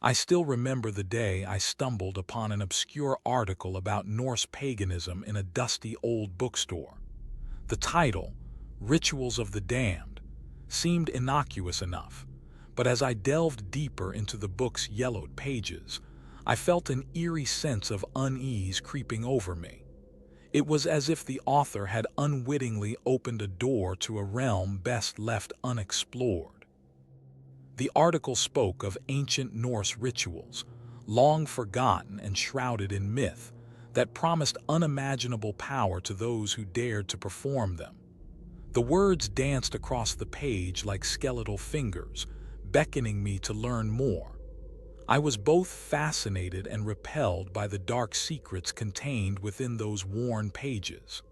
I still remember the day I stumbled upon an obscure article about Norse paganism in a dusty old bookstore. The title, Rituals of the Damned, seemed innocuous enough, but as I delved deeper into the book's yellowed pages, I felt an eerie sense of unease creeping over me. It was as if the author had unwittingly opened a door to a realm best left unexplored. The article spoke of ancient Norse rituals, long forgotten and shrouded in myth, that promised unimaginable power to those who dared to perform them. The words danced across the page like skeletal fingers, beckoning me to learn more. I was both fascinated and repelled by the dark secrets contained within those worn pages.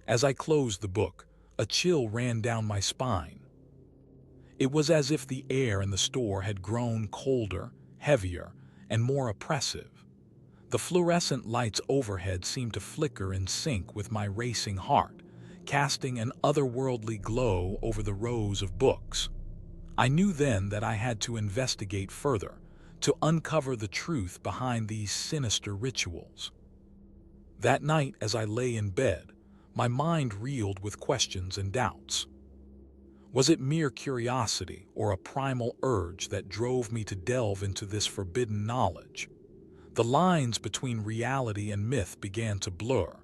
As I closed the book, a chill ran down my spine. It was as if the air in the store had grown colder, heavier, and more oppressive. The fluorescent lights overhead seemed to flicker in sync with my racing heart, casting an otherworldly glow over the rows of books. I knew then that I had to investigate further, to uncover the truth behind these sinister rituals. That night, as I lay in bed, my mind reeled with questions and doubts. Was it mere curiosity or a primal urge that drove me to delve into this forbidden knowledge? The lines between reality and myth began to blur,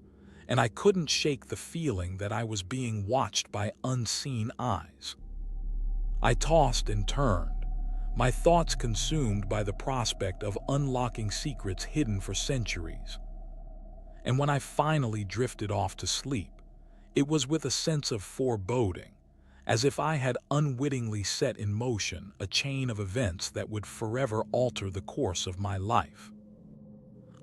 and I couldn't shake the feeling that I was being watched by unseen eyes. I tossed and turned, my thoughts consumed by the prospect of unlocking secrets hidden for centuries. And when I finally drifted off to sleep, it was with a sense of foreboding, as if I had unwittingly set in motion a chain of events that would forever alter the course of my life.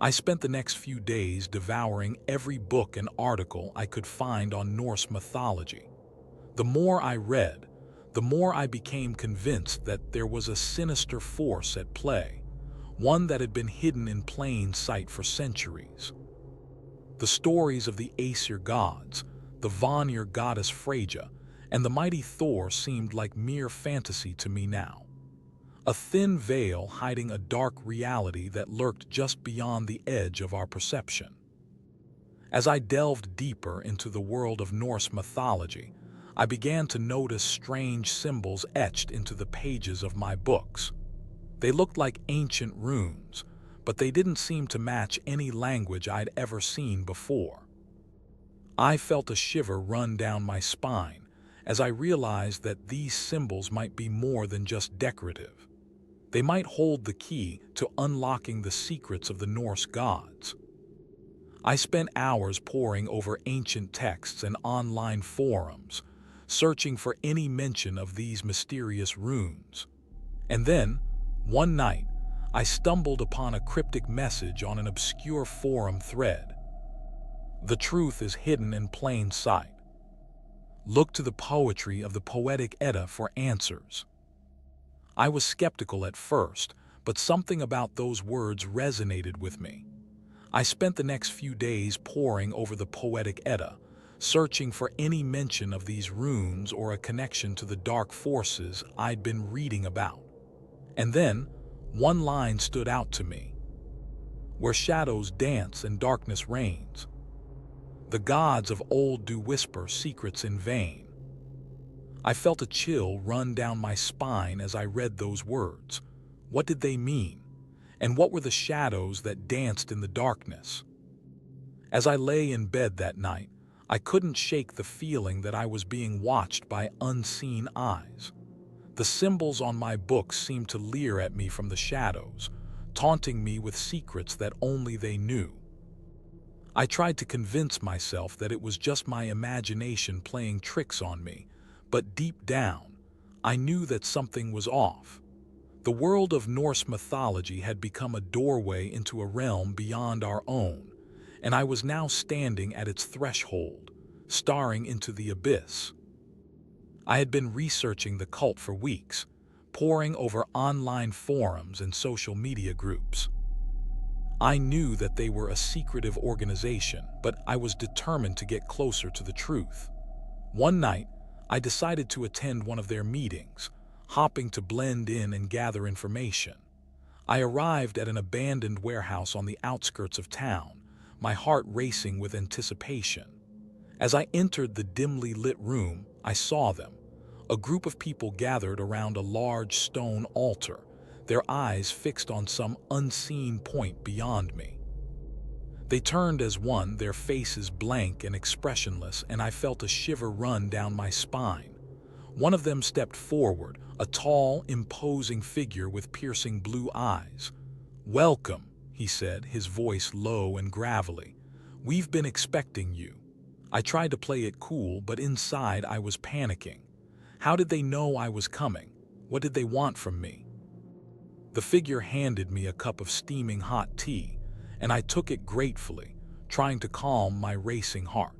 I spent the next few days devouring every book and article I could find on Norse mythology. The more I read, the more I became convinced that there was a sinister force at play, one that had been hidden in plain sight for centuries. The stories of the Aesir gods, the Vanir goddess Freyja, and the mighty Thor seemed like mere fantasy to me now. A thin veil hiding a dark reality that lurked just beyond the edge of our perception. As I delved deeper into the world of Norse mythology, I began to notice strange symbols etched into the pages of my books. They looked like ancient runes, but they didn't seem to match any language I'd ever seen before. I felt a shiver run down my spine as I realized that these symbols might be more than just decorative. They might hold the key to unlocking the secrets of the Norse gods. I spent hours poring over ancient texts and online forums, searching for any mention of these mysterious runes. And then, one night, I stumbled upon a cryptic message on an obscure forum thread. The truth is hidden in plain sight. Look to the poetry of the Poetic Edda for answers. I was skeptical at first, but something about those words resonated with me. I spent the next few days poring over the Poetic Edda, searching for any mention of these runes or a connection to the dark forces I'd been reading about. And then, one line stood out to me. Where shadows dance and darkness reigns, the gods of old do whisper secrets in vain. I felt a chill run down my spine as I read those words. What did they mean? And what were the shadows that danced in the darkness? As I lay in bed that night, I couldn't shake the feeling that I was being watched by unseen eyes. The symbols on my books seemed to leer at me from the shadows, taunting me with secrets that only they knew. I tried to convince myself that it was just my imagination playing tricks on me, but deep down, I knew that something was off. The world of Norse mythology had become a doorway into a realm beyond our own, and I was now standing at its threshold, staring into the abyss. I had been researching the cult for weeks, poring over online forums and social media groups. I knew that they were a secretive organization, but I was determined to get closer to the truth. One night, I decided to attend one of their meetings, hoping to blend in and gather information. I arrived at an abandoned warehouse on the outskirts of town, my heart racing with anticipation. As I entered the dimly lit room, I saw them, a group of people gathered around a large stone altar, their eyes fixed on some unseen point beyond me. They turned as one, their faces blank and expressionless, and I felt a shiver run down my spine. One of them stepped forward, a tall, imposing figure with piercing blue eyes. "Welcome," he said, his voice low and gravelly. "We've been expecting you." I tried to play it cool, but inside I was panicking. How did they know I was coming? What did they want from me? The figure handed me a cup of steaming hot tea, and I took it gratefully, trying to calm my racing heart.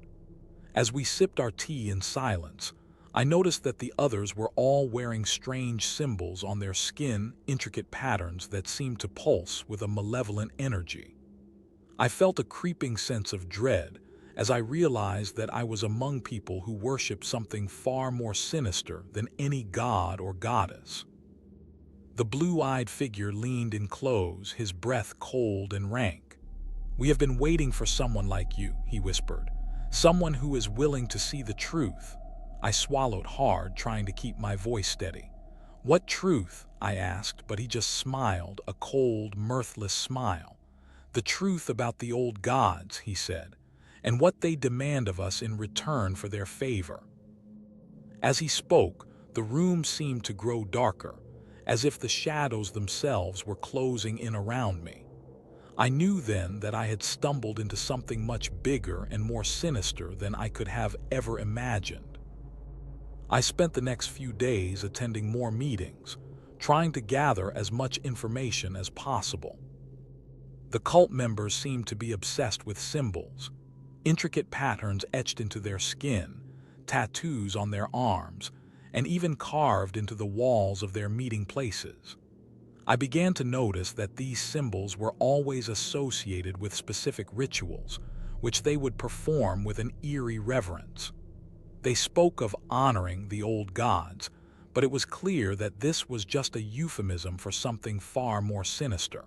As we sipped our tea in silence, I noticed that the others were all wearing strange symbols on their skin, intricate patterns that seemed to pulse with a malevolent energy. I felt a creeping sense of dread as I realized that I was among people who worshipped something far more sinister than any god or goddess. The blue-eyed figure leaned in close, his breath cold and rank. "We have been waiting for someone like you," he whispered. "Someone who is willing to see the truth." I swallowed hard, trying to keep my voice steady. "What truth?" I asked, but he just smiled, a cold, mirthless smile. "The truth about the old gods," he said, "and what they demand of us in return for their favor." As he spoke, the room seemed to grow darker, as if the shadows themselves were closing in around me. I knew then that I had stumbled into something much bigger and more sinister than I could have ever imagined. I spent the next few days attending more meetings, trying to gather as much information as possible. The cult members seemed to be obsessed with symbols, intricate patterns etched into their skin, tattoos on their arms, and even carved into the walls of their meeting places. I began to notice that these symbols were always associated with specific rituals, which they would perform with an eerie reverence. They spoke of honoring the old gods, but it was clear that this was just a euphemism for something far more sinister.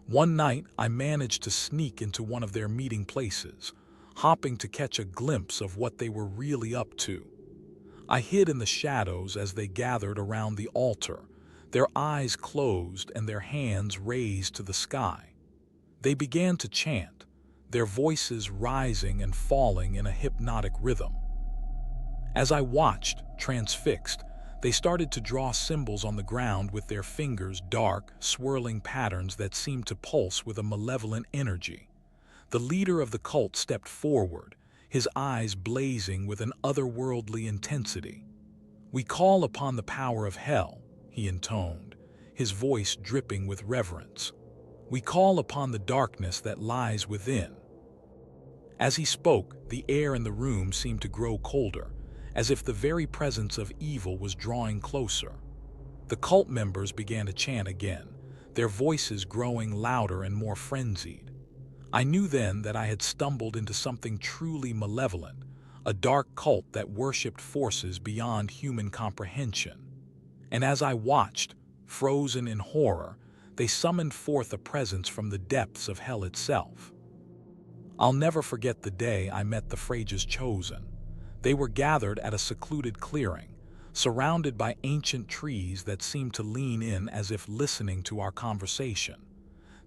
One night, I managed to sneak into one of their meeting places, hoping to catch a glimpse of what they were really up to. I hid in the shadows as they gathered around the altar, their eyes closed and their hands raised to the sky. They began to chant, their voices rising and falling in a hypnotic rhythm. As I watched, transfixed, they started to draw symbols on the ground with their fingers, dark, swirling patterns that seemed to pulse with a malevolent energy. The leader of the cult stepped forward, his eyes blazing with an otherworldly intensity. "We call upon the power of hell," he intoned, his voice dripping with reverence. "We call upon the darkness that lies within." As he spoke, the air in the room seemed to grow colder, as if the very presence of evil was drawing closer. The cult members began to chant again, their voices growing louder and more frenzied. I knew then that I had stumbled into something truly malevolent, a dark cult that worshipped forces beyond human comprehension. And as I watched, frozen in horror, they summoned forth a presence from the depths of hell itself. I'll never forget the day I met the Freya's chosen. They were gathered at a secluded clearing, surrounded by ancient trees that seemed to lean in as if listening to our conversation.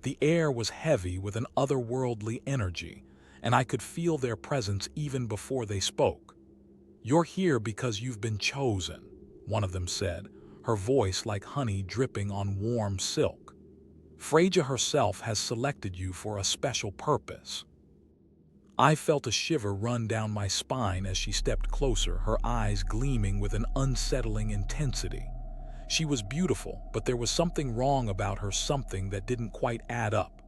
The air was heavy with an otherworldly energy, and I could feel their presence even before they spoke. "You're here because you've been chosen," one of them said, her voice like honey dripping on warm silk. "Freya herself has selected you for a special purpose." I felt a shiver run down my spine as she stepped closer, her eyes gleaming with an unsettling intensity. She was beautiful, but there was something wrong about her, something that didn't quite add up.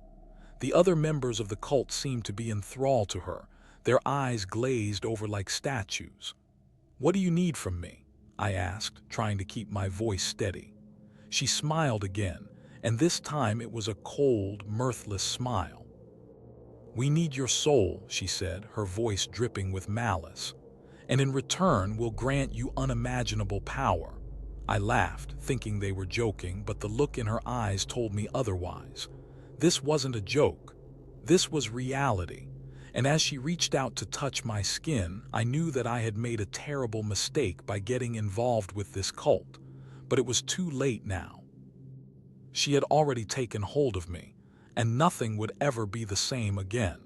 The other members of the cult seemed to be enthralled to her, their eyes glazed over like statues. "What do you need from me?" I asked, trying to keep my voice steady. She smiled again, and this time it was a cold, mirthless smile. "We need your soul," she said, her voice dripping with malice. "And in return, we'll grant you unimaginable power." I laughed, thinking they were joking, but the look in her eyes told me otherwise. This wasn't a joke. This was reality. And as she reached out to touch my skin, I knew that I had made a terrible mistake by getting involved with this cult. But it was too late now. She had already taken hold of me, and nothing would ever be the same again.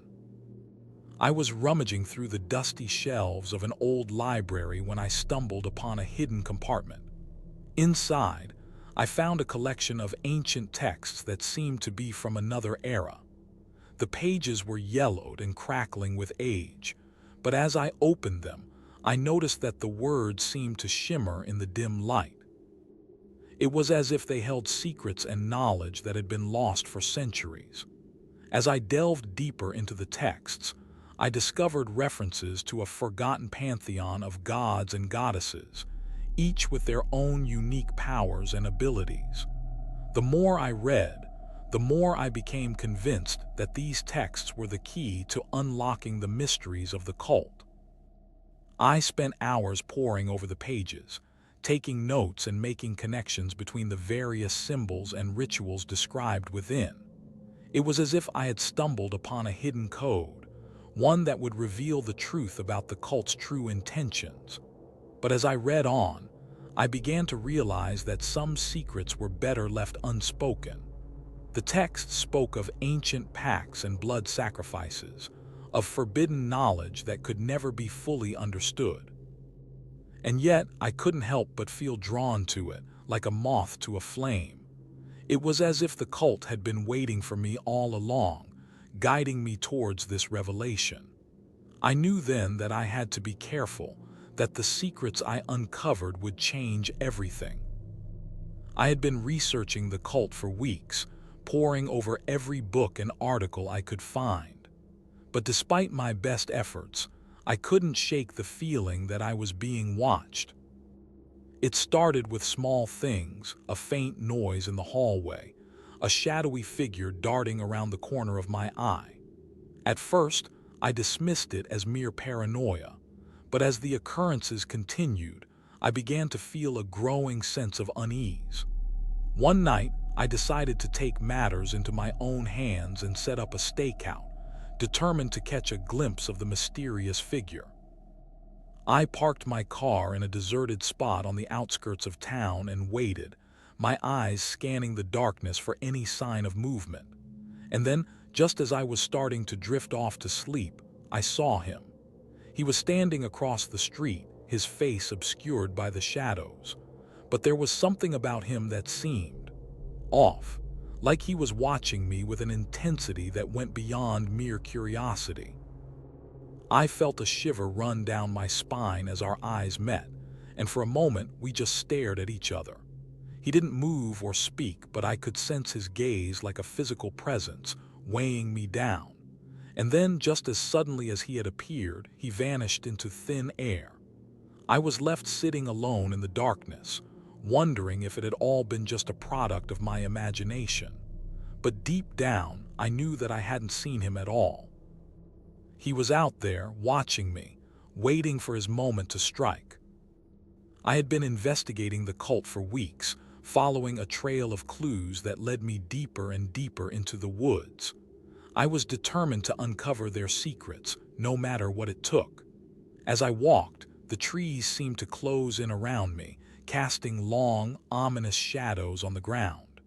I was rummaging through the dusty shelves of an old library when I stumbled upon a hidden compartment. Inside, I found a collection of ancient texts that seemed to be from another era. The pages were yellowed and crackling with age, but as I opened them, I noticed that the words seemed to shimmer in the dim light. It was as if they held secrets and knowledge that had been lost for centuries. As I delved deeper into the texts, I discovered references to a forgotten pantheon of gods and goddesses, each with their own unique powers and abilities. The more I read, the more I became convinced that these texts were the key to unlocking the mysteries of the cult. I spent hours poring over the pages, taking notes and making connections between the various symbols and rituals described within. It was as if I had stumbled upon a hidden code, one that would reveal the truth about the cult's true intentions. But as I read on, I began to realize that some secrets were better left unspoken. The text spoke of ancient pacts and blood sacrifices, of forbidden knowledge that could never be fully understood. And yet, I couldn't help but feel drawn to it, like a moth to a flame. It was as if the cult had been waiting for me all along, guiding me towards this revelation. I knew then that I had to be careful, that the secrets I uncovered would change everything. I had been researching the cult for weeks, poring over every book and article I could find. But despite my best efforts, I couldn't shake the feeling that I was being watched. It started with small things, a faint noise in the hallway, a shadowy figure darting around the corner of my eye. At first, I dismissed it as mere paranoia, but as the occurrences continued, I began to feel a growing sense of unease. One night, I decided to take matters into my own hands and set up a stakeout, determined to catch a glimpse of the mysterious figure. I parked my car in a deserted spot on the outskirts of town and waited, my eyes scanning the darkness for any sign of movement. And then, just as I was starting to drift off to sleep, I saw him. He was standing across the street, his face obscured by the shadows. But there was something about him that seemed off, like he was watching me with an intensity that went beyond mere curiosity. I felt a shiver run down my spine as our eyes met, and for a moment we just stared at each other. He didn't move or speak, but I could sense his gaze like a physical presence, weighing me down. And then, just as suddenly as he had appeared, he vanished into thin air. I was left sitting alone in the darkness, wondering if it had all been just a product of my imagination. But deep down, I knew that I hadn't seen him at all. He was out there, watching me, waiting for his moment to strike. I had been investigating the cult for weeks, following a trail of clues that led me deeper and deeper into the woods. I was determined to uncover their secrets, no matter what it took. As I walked, the trees seemed to close in around me, casting long, ominous shadows on the ground.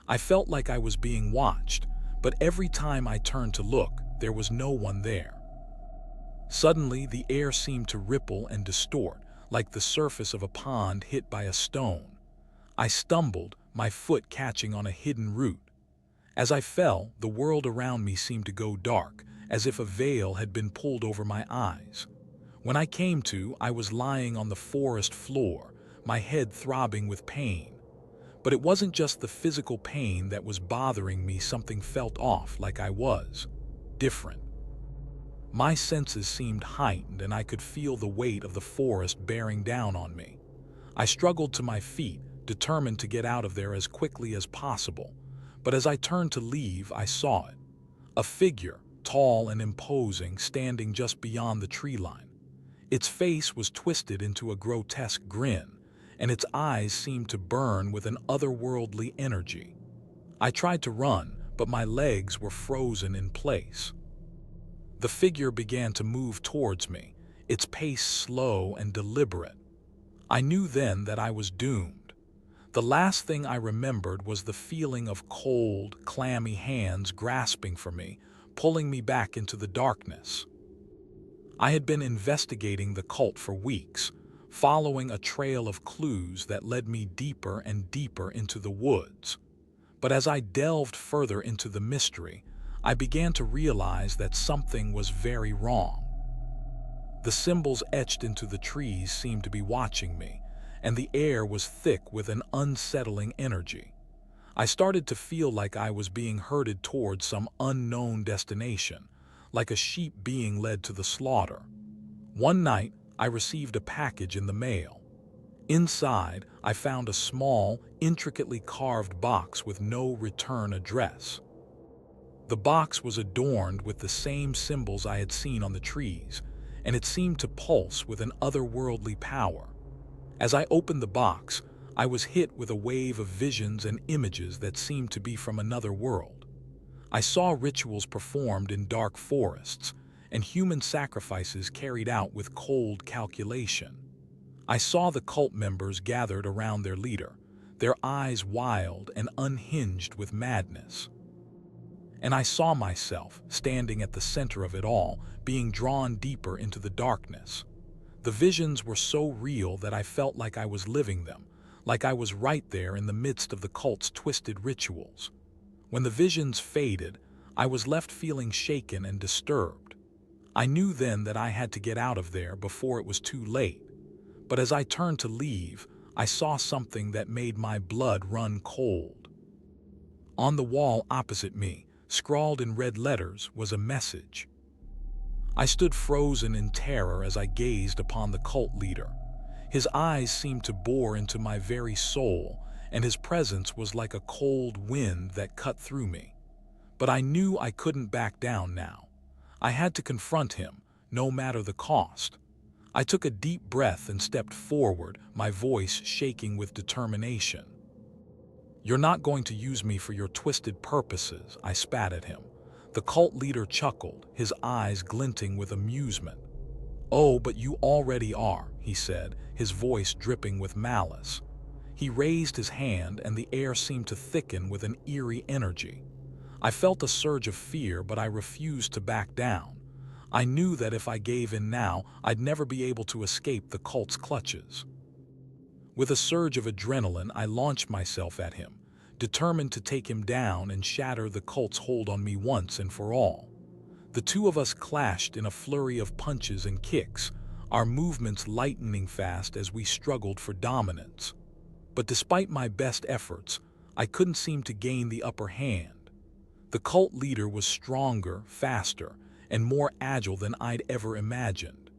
I felt like I was being watched, but every time I turned to look, there was no one there. Suddenly, the air seemed to ripple and distort, like the surface of a pond hit by a stone. I stumbled, my foot catching on a hidden root. As I fell, the world around me seemed to go dark, as if a veil had been pulled over my eyes. When I came to, I was lying on the forest floor, my head throbbing with pain. But it wasn't just the physical pain that was bothering me. Something felt off, like I was different. My senses seemed heightened, and I could feel the weight of the forest bearing down on me. I struggled to my feet, determined to get out of there as quickly as possible. But as I turned to leave, I saw it. A figure, tall and imposing, standing just beyond the tree line. Its face was twisted into a grotesque grin, and its eyes seemed to burn with an otherworldly energy. I tried to run, but my legs were frozen in place. The figure began to move towards me, its pace slow and deliberate. I knew then that I was doomed. The last thing I remembered was the feeling of cold, clammy hands grasping for me, pulling me back into the darkness. I had been investigating the cult for weeks, following a trail of clues that led me deeper and deeper into the woods. But as I delved further into the mystery, I began to realize that something was very wrong. The symbols etched into the trees seemed to be watching me, and the air was thick with an unsettling energy. I started to feel like I was being herded towards some unknown destination, like a sheep being led to the slaughter. One night, I received a package in the mail. Inside, I found a small, intricately carved box with no return address. The box was adorned with the same symbols I had seen on the trees, and it seemed to pulse with an otherworldly power. As I opened the box, I was hit with a wave of visions and images that seemed to be from another world. I saw rituals performed in dark forests, and human sacrifices carried out with cold calculation. I saw the cult members gathered around their leader, their eyes wild and unhinged with madness. And I saw myself, standing at the center of it all, being drawn deeper into the darkness. The visions were so real that I felt like I was living them, like I was right there in the midst of the cult's twisted rituals. When the visions faded, I was left feeling shaken and disturbed. I knew then that I had to get out of there before it was too late. But as I turned to leave, I saw something that made my blood run cold. On the wall opposite me, scrawled in red letters, was a message. I stood frozen in terror as I gazed upon the cult leader. His eyes seemed to bore into my very soul, and his presence was like a cold wind that cut through me. But I knew I couldn't back down now. I had to confront him, no matter the cost. I took a deep breath and stepped forward, my voice shaking with determination. "You're not going to use me for your twisted purposes," I spat at him. The cult leader chuckled, his eyes glinting with amusement. "Oh, but you already are," he said, his voice dripping with malice. He raised his hand, and the air seemed to thicken with an eerie energy. I felt a surge of fear, but I refused to back down. I knew that if I gave in now, I'd never be able to escape the cult's clutches. With a surge of adrenaline, I launched myself at him, determined to take him down and shatter the cult's hold on me once and for all. The two of us clashed in a flurry of punches and kicks, our movements lightning fast as we struggled for dominance. But despite my best efforts, I couldn't seem to gain the upper hand. The cult leader was stronger, faster, and more agile than I'd ever imagined.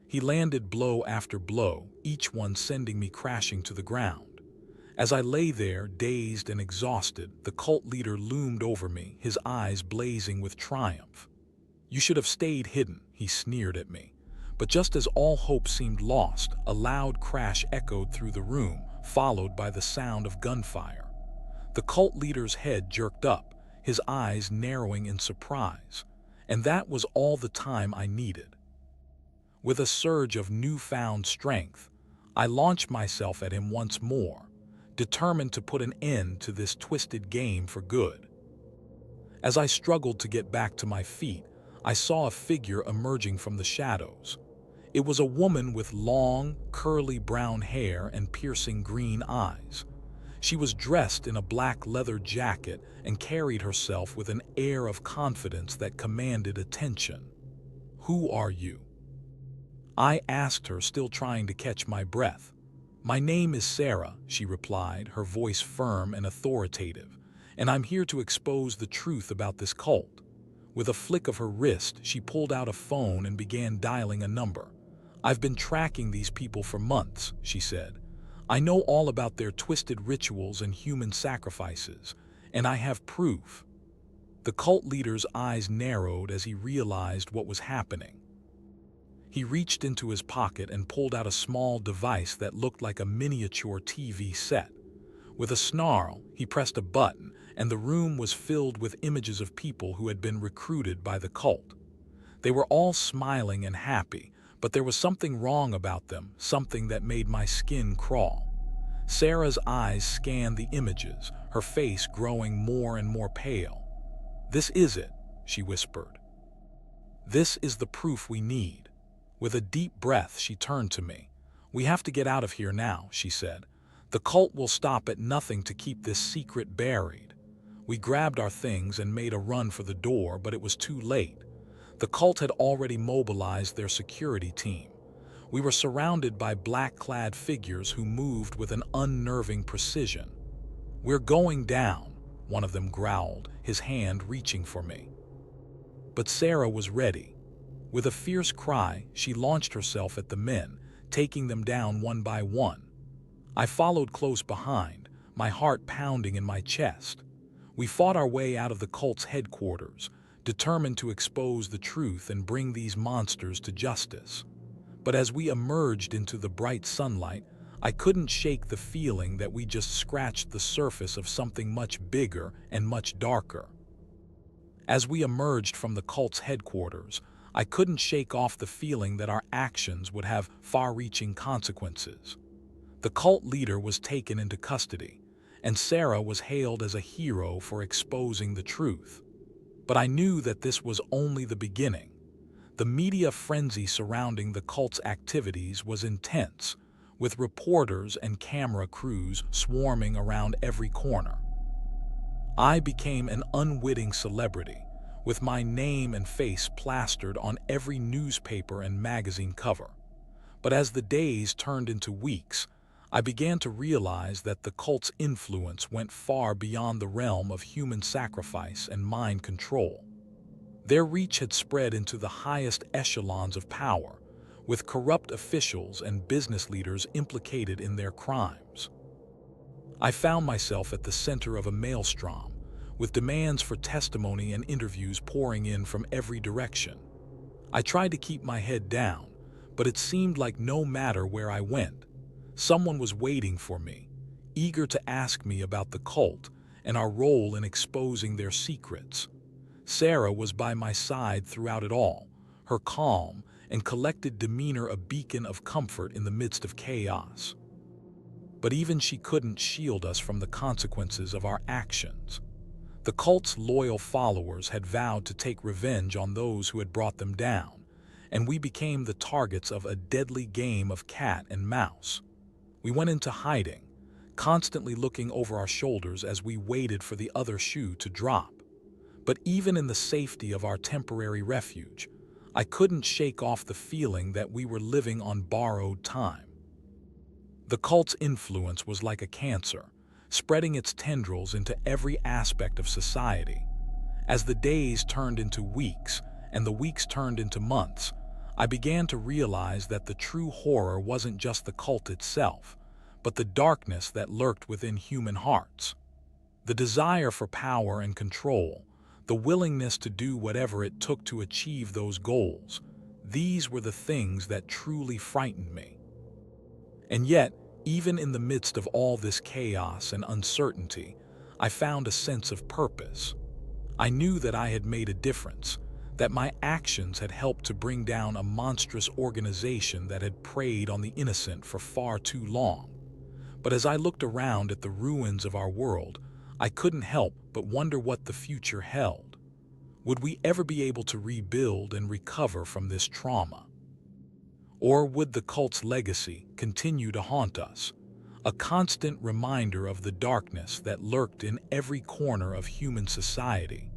He landed blow after blow, each one sending me crashing to the ground. As I lay there, dazed and exhausted, the cult leader loomed over me, his eyes blazing with triumph. "You should have stayed hidden," he sneered at me. But just as all hope seemed lost, a loud crash echoed through the room, followed by the sound of gunfire. The cult leader's head jerked up, his eyes narrowing in surprise. And that was all the time I needed. With a surge of newfound strength, I launched myself at him once more, determined to put an end to this twisted game for good. As I struggled to get back to my feet, I saw a figure emerging from the shadows. It was a woman with long, curly brown hair and piercing green eyes. She was dressed in a black leather jacket and carried herself with an air of confidence that commanded attention. "Who are you?" I asked her, still trying to catch my breath. "My name is Sarah," she replied, her voice firm and authoritative, "and I'm here to expose the truth about this cult." With a flick of her wrist, she pulled out a phone and began dialing a number. "I've been tracking these people for months," she said. "I know all about their twisted rituals and human sacrifices, and I have proof." The cult leader's eyes narrowed as he realized what was happening. He reached into his pocket and pulled out a small device that looked like a miniature TV set. With a snarl, he pressed a button, and the room was filled with images of people who had been recruited by the cult. They were all smiling and happy, but there was something wrong about them, something that made my skin crawl. Sarah's eyes scanned the images, her face growing more and more pale. "This is it," she whispered. "This is the proof we need." With a deep breath, she turned to me. "We have to get out of here now," she said. "The cult will stop at nothing to keep this secret buried." We grabbed our things and made a run for the door, but it was too late. The cult had already mobilized their security team. We were surrounded by black-clad figures who moved with an unnerving precision. "We're going down," one of them growled, his hand reaching for me. But Sarah was ready. With a fierce cry, she launched herself at the men, taking them down one by one. I followed close behind, my heart pounding in my chest. We fought our way out of the cult's headquarters, determined to expose the truth and bring these monsters to justice. But as we emerged into the bright sunlight, I couldn't shake the feeling that we just scratched the surface of something much bigger and much darker. As we emerged from the cult's headquarters, I couldn't shake off the feeling that our actions would have far-reaching consequences. The cult leader was taken into custody, and Sarah was hailed as a hero for exposing the truth. But I knew that this was only the beginning. The media frenzy surrounding the cult's activities was intense, with reporters and camera crews swarming around every corner. I became an unwitting celebrity, with my name and face plastered on every newspaper and magazine cover. But as the days turned into weeks, I began to realize that the cult's influence went far beyond the realm of human sacrifice and mind control. Their reach had spread into the highest echelons of power, with corrupt officials and business leaders implicated in their crimes. I found myself at the center of a maelstrom, with demands for testimony and interviews pouring in from every direction. I tried to keep my head down, but it seemed like no matter where I went, someone was waiting for me, eager to ask me about the cult and our role in exposing their secrets. Sarah was by my side throughout it all, her calm and collected demeanor a beacon of comfort in the midst of chaos. But even she couldn't shield us from the consequences of our actions. The cult's loyal followers had vowed to take revenge on those who had brought them down, and we became the targets of a deadly game of cat and mouse. We went into hiding, constantly looking over our shoulders as we waited for the other shoe to drop. But even in the safety of our temporary refuge, I couldn't shake off the feeling that we were living on borrowed time. The cult's influence was like a cancer, spreading its tendrils into every aspect of society. As the days turned into weeks and the weeks turned into months, I began to realize that the true horror wasn't just the cult itself, but the darkness that lurked within human hearts. The desire for power and control, the willingness to do whatever it took to achieve those goals, these were the things that truly frightened me. And yet, even in the midst of all this chaos and uncertainty, I found a sense of purpose. I knew that I had made a difference, that my actions had helped to bring down a monstrous organization that had preyed on the innocent for far too long. But as I looked around at the ruins of our world, I couldn't help but wonder what the future held. Would we ever be able to rebuild and recover from this trauma? Or would the cult's legacy continue to haunt us, a constant reminder of the darkness that lurked in every corner of human society?